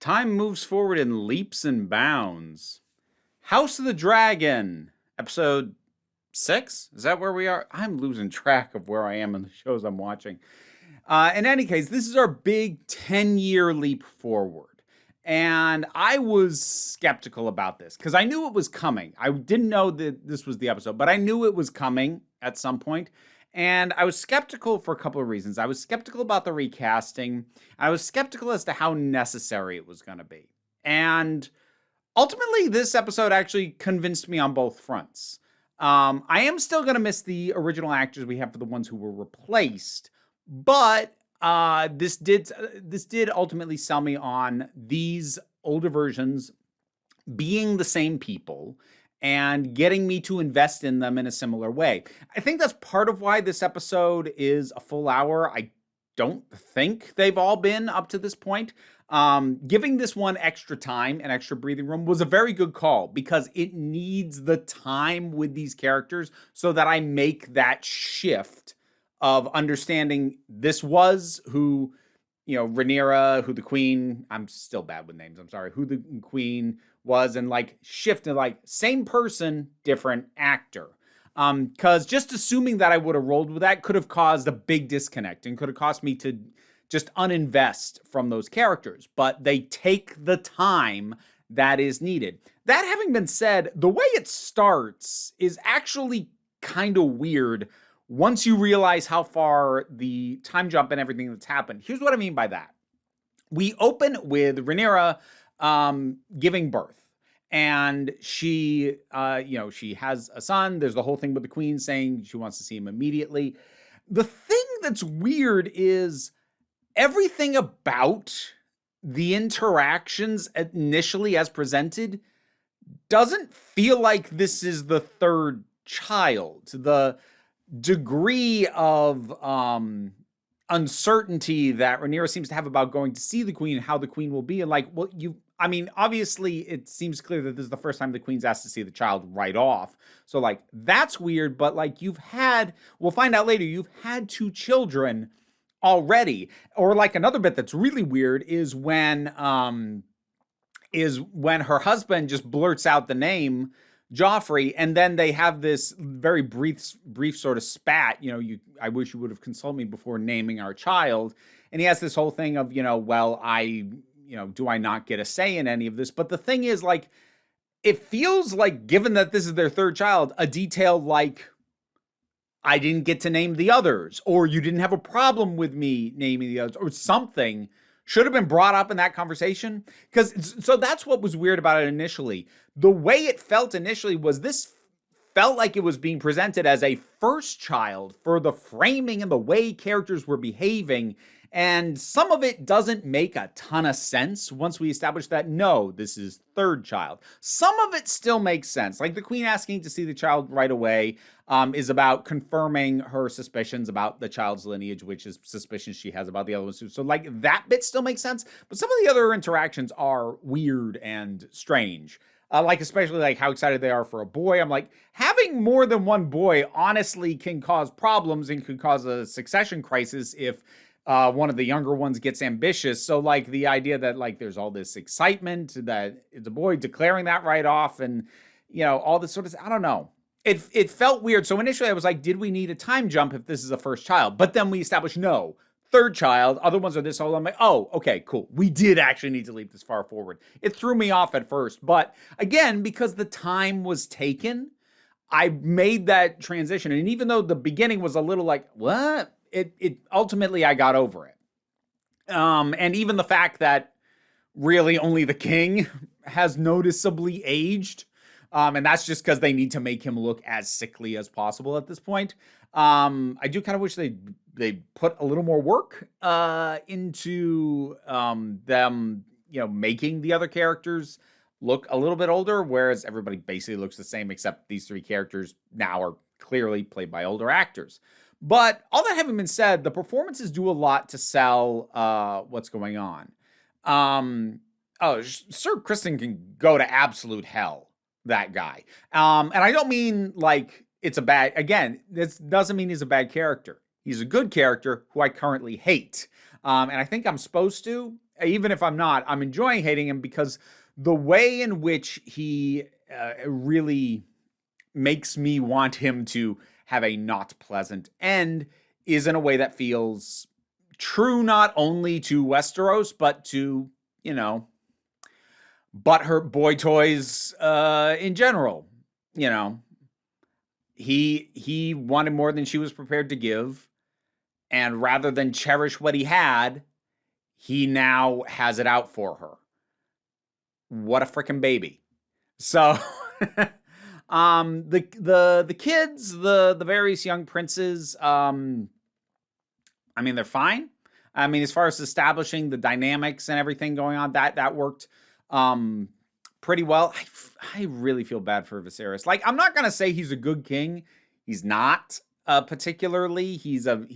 Time moves forward in leaps and bounds. House of the Dragon, episode 6? Is that where we are? I'm losing track of where I am in the shows I'm watching. In any case, this is our big 10-year leap forward. And I was skeptical about this because I knew it was coming. I didn't know that this was the episode, but I knew it was coming at some point. And I was skeptical for a couple of reasons. I was skeptical about the recasting. I was skeptical as to how necessary it was going to be. And ultimately, this episode actually convinced me on both fronts. I am still going to miss the original actors we have for the ones who were replaced, but this did ultimately sell me on these older versions being the same people and getting me to invest in them in a similar way. I think that's part of why this episode is a full hour. I don't think they've all been up to this point. Giving this one extra time and extra breathing room was a very good call because it needs the time with these characters so that I make that shift of understanding this was who, Rhaenyra, who the queen, I'm still bad with names, I'm sorry, who the queen was, and shift to same person, different actor. Because just assuming that I would have rolled with that could have caused a big disconnect and could have caused me to just uninvest from those characters. But they take the time that is needed. That having been said, the way it starts is actually kind of weird once you realize how far the time jump and everything that's happened. Here's what I mean by that. We open with Rhaenyra giving birth. And she, she has a son. There's the whole thing with the queen saying she wants to see him immediately. The thing that's weird is everything about the interactions initially as presented doesn't feel like this is the third child. The degree of uncertainty that Rhaenyra seems to have about going to see the queen and how the queen will be. And obviously it seems clear that this is the first time the queen's asked to see the child right off. So that's weird, but we'll find out later, you've had 2 children already. Or another bit that's really weird is when her husband just blurts out the name Joffrey, and then they have this very brief sort of spat. I wish you would have consulted me before naming our child. And he has this whole thing of, do I not get a say in any of this? But the thing is, it feels like, given that this is their third child, a detail I didn't get to name the others, or you didn't have a problem with me naming the others, or something should have been brought up in that conversation. So that's what was weird about it initially. The way it felt initially was this felt like it was being presented as a first child for the framing and the way characters were behaving. And some of it doesn't make a ton of sense once we establish that, no, this is third child. Some of it still makes sense. Like the queen asking to see the child right away is about confirming her suspicions about the child's lineage, which is suspicions she has about the other ones too. So that bit still makes sense. But some of the other interactions are weird and strange. Especially how excited they are for a boy. I'm having more than one boy honestly can cause problems and could cause a succession crisis if one of the younger ones gets ambitious. So the idea that there's all this excitement that it's a boy, declaring that right off, and all this sort of, I don't know. It felt weird. So initially I was did we need a time jump if this is a first child? But then we established no. Third child, other ones are this old. I'm oh, okay, cool. We did actually need to leap this far forward. It threw me off at first, but again, because the time was taken, I made that transition. And even though the beginning was a little what? It ultimately I got over it. And even the fact that really only the king has noticeably aged, and that's just because they need to make him look as sickly as possible at this point. I do kind of wish they put a little more work into them, making the other characters look a little bit older, whereas everybody basically looks the same except these 3 characters now are clearly played by older actors. But all that having been said, the performances do a lot to sell what's going on. Sir Kristen can go to absolute hell, that guy. And I don't mean it's a bad, again, this doesn't mean he's a bad character. He's a good character who I currently hate. And I think I'm supposed to. even if I'm not, I'm enjoying hating him because the way in which he really makes me want him to have a not pleasant end is in a way that feels true not only to Westeros, but to, butthurt boy toys in general. You know, he wanted more than she was prepared to give. And rather than cherish what he had, he now has it out for her. What a freaking baby. So the kids, the various young princes, I mean, they're fine. I mean, as far as establishing the dynamics and everything going on, that worked pretty well. I really feel bad for Viserys. Like, I'm not gonna say he's a good king. He's not particularly. He's not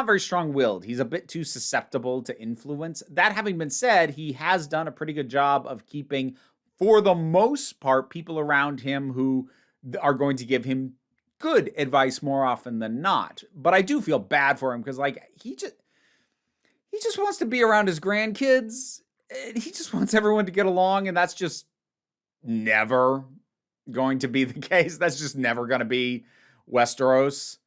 very strong-willed. He's a bit too susceptible to influence. That having been said, he has done a pretty good job of keeping, for the most part, people around him who are going to give him good advice more often than not. But I do feel bad for him because, like, he just wants to be around his grandkids. He just wants everyone to get along, and that's just never going to be the case. That's just never going to be Westeros.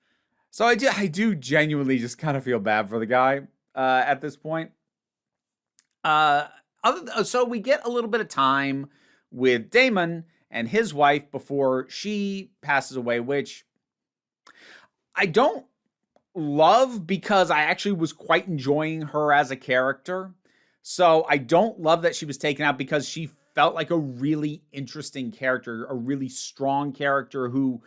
So I do genuinely just kind of feel bad for the guy at this point. So we get a little bit of time with Daemon and his wife before she passes away, which I don't love because I actually was quite enjoying her as a character. So I don't love that she was taken out because she felt like a really interesting character, a really strong character who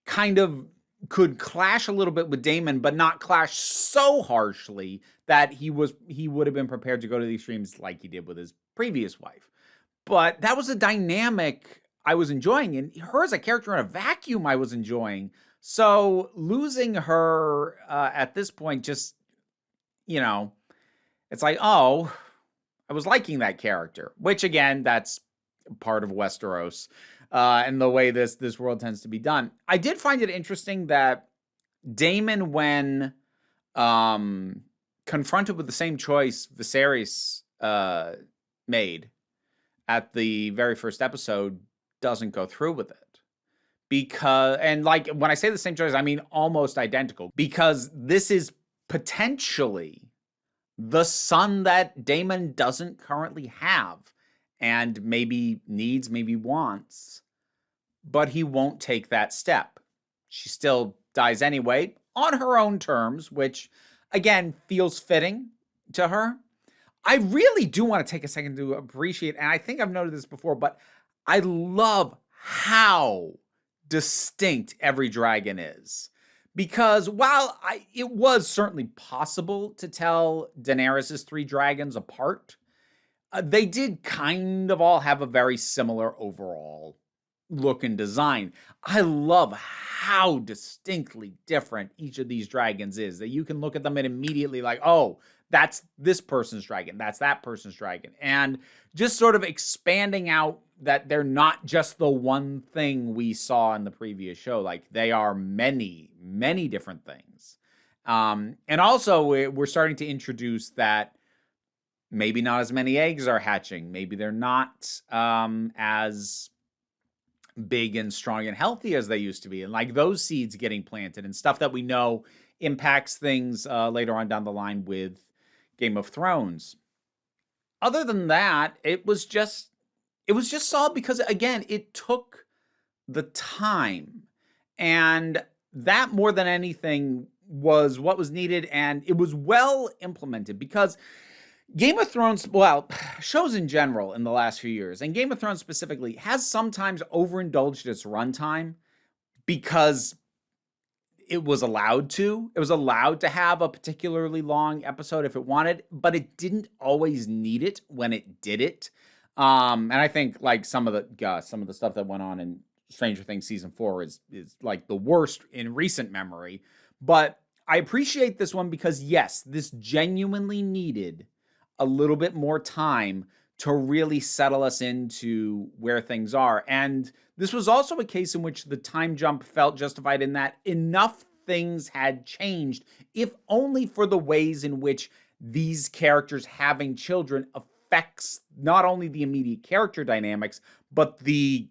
kind of could clash a little bit with Daemon, but not clash so harshly that he would have been prepared to go to the extremes like he did with his previous wife. But that was a dynamic I was enjoying, and her as a character in a vacuum I was enjoying. So losing her at this point just, it's like, oh, I was liking that character, which again, that's part of Westeros and the way this world tends to be done. I did find it interesting that Daemon, when confronted with the same choice Viserys made at the very first episode, doesn't go through with it. Because, and like when I say the same choice, I mean almost identical, because this is potentially the son that Daemon doesn't currently have and maybe needs, maybe wants, but he won't take that step. She still dies anyway on her own terms, which again feels fitting to her. I really do want to take a second to appreciate, and I think I've noted this before, but I love how distinct every dragon is. Because while it was certainly possible to tell Daenerys' 3 dragons apart, they did kind of all have a very similar overall look and design. I love how distinctly different each of these dragons is, that you can look at them and immediately like, oh, that's this person's dragon, that's that person's dragon. And just sort of expanding out that they're not just the one thing we saw in the previous show. Like, they are many, many different things. And also, we're starting to introduce that maybe not as many eggs are hatching. Maybe they're not as big and strong and healthy as they used to be. And like those seeds getting planted and stuff that we know impacts things later on down the line with Game of Thrones. Other than that, it was just solid because, again, it took the time. And that, more than anything, was what was needed. And it was well implemented because Game of Thrones, well, shows in general in the last few years, and Game of Thrones specifically, has sometimes overindulged its runtime because it was allowed to. It was allowed to have a particularly long episode if it wanted, but it didn't always need it when it did it. And I think like some of the stuff that went on in Stranger Things season 4 is like the worst in recent memory. But I appreciate this one because yes, this genuinely needed a little bit more time to really settle us into where things are. And this was also a case in which the time jump felt justified in that enough things had changed, if only for the ways in which these characters having children affects not only the immediate character dynamics, but the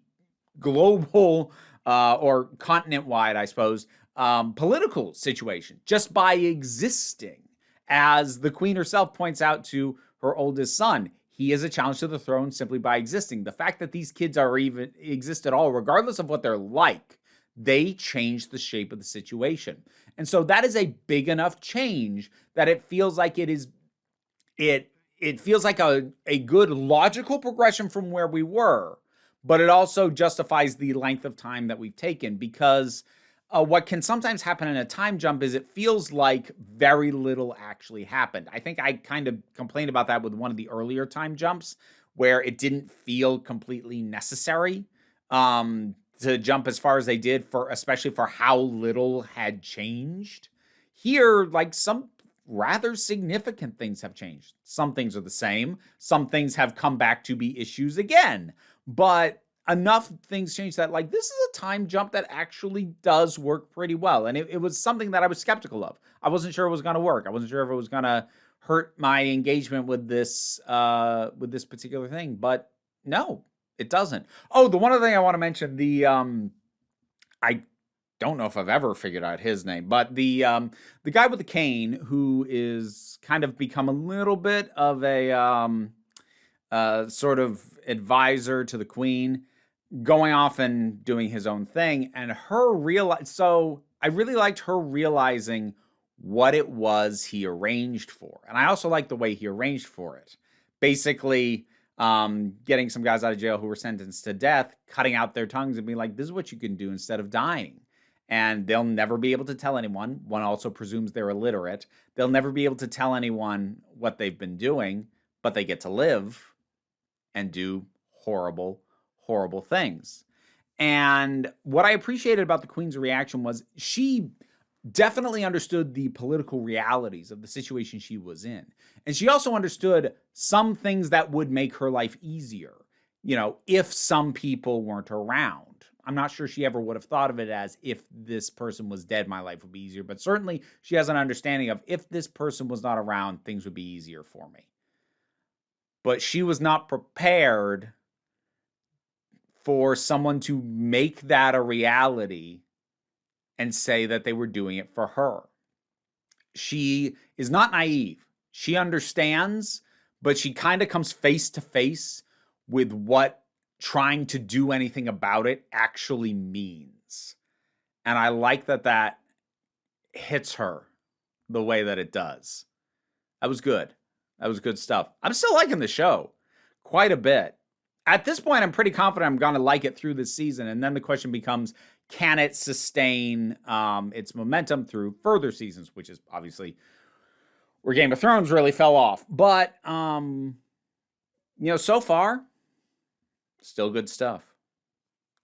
global or continent-wide, I suppose, political situation just by existing. As the queen herself points out to her oldest son, he is a challenge to the throne simply by existing. The fact that these kids are even exist at all, regardless of what they're like, they change the shape of the situation. And so that is a big enough change that it feels like it feels like a good logical progression from where we were, but it also justifies the length of time that we've taken, because what can sometimes happen in a time jump is it feels like very little actually happened. I think I kind of complained about that with one of the earlier time jumps, where it didn't feel completely necessary to jump as far as they did, especially for how little had changed. Here, like, some rather significant things have changed. Some things are the same. Some things have come back to be issues again. But enough things changed that, like, this is a time jump that actually does work pretty well. And it was something that I was skeptical of. I wasn't sure it was going to work. I wasn't sure if it was going to hurt my engagement with this particular thing. But no, it doesn't. Oh, the one other thing I want to mention, I don't know if I've ever figured out his name, but the guy with the cane, who is kind of become a little bit of a sort of advisor to the queen, going off and doing his own thing, and so I really liked her realizing what it was he arranged for. And I also liked the way he arranged for it. Basically, getting some guys out of jail who were sentenced to death, cutting out their tongues and being like, this is what you can do instead of dying. And they'll never be able to tell anyone. One also presumes they're illiterate. They'll never be able to tell anyone what they've been doing, but they get to live and do horrible, horrible things. And what I appreciated about the queen's reaction was she definitely understood the political realities of the situation she was in. And she also understood some things that would make her life easier, if some people weren't around. I'm not sure she ever would have thought of it as, if this person was dead, my life would be easier. But certainly she has an understanding of, if this person was not around, things would be easier for me. But she was not prepared for someone to make that a reality and say that they were doing it for her. She is not naive. She understands, but she kind of comes face to face with what trying to do anything about it actually means. And I like that hits her the way that it does. That was good. That was good stuff. I'm still liking the show quite a bit. At this point, I'm pretty confident I'm going to like it through this season. And then the question becomes, can it sustain its momentum through further seasons, which is obviously where Game of Thrones really fell off. But, so far, still good stuff.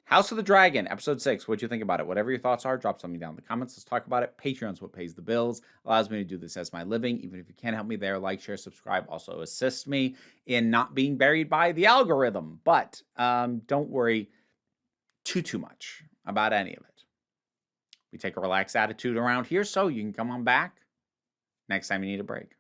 House of the Dragon, episode 6. What'd you think about it? Whatever your thoughts are, drop something down in the comments. Let's talk about it. Patreon's what pays the bills. Allows me to do this as my living. Even if you can't help me there, like, share, subscribe. Also assists me in not being buried by the algorithm. But don't worry too much about any of it. We take a relaxed attitude around here, so you can come on back next time you need a break.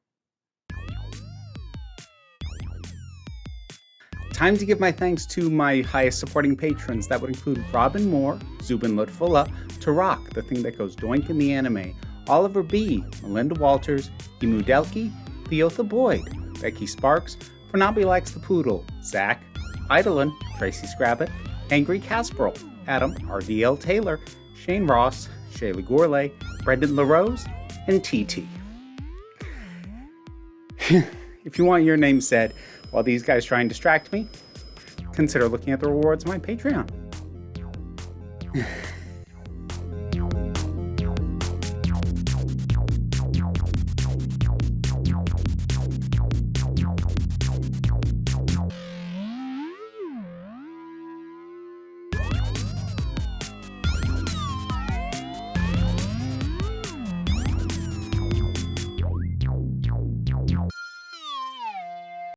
Time to give my thanks to my highest supporting patrons. That would include Robin Moore, Zubin Lutfullah, Tarak, the thing that goes doink in the anime, Oliver B., Melinda Walters, Emu Delkey, Theotha Boyd, Becky Sparks, Fernabi Likes the Poodle, Zach, Idolin, Tracy Scrabbit, Angry Casperl, Adam RDL Taylor, Shane Ross, Shayla Gourlay, Brendan LaRose, and TT. If you want your name said while these guys try and distract me, consider looking at the rewards of my Patreon.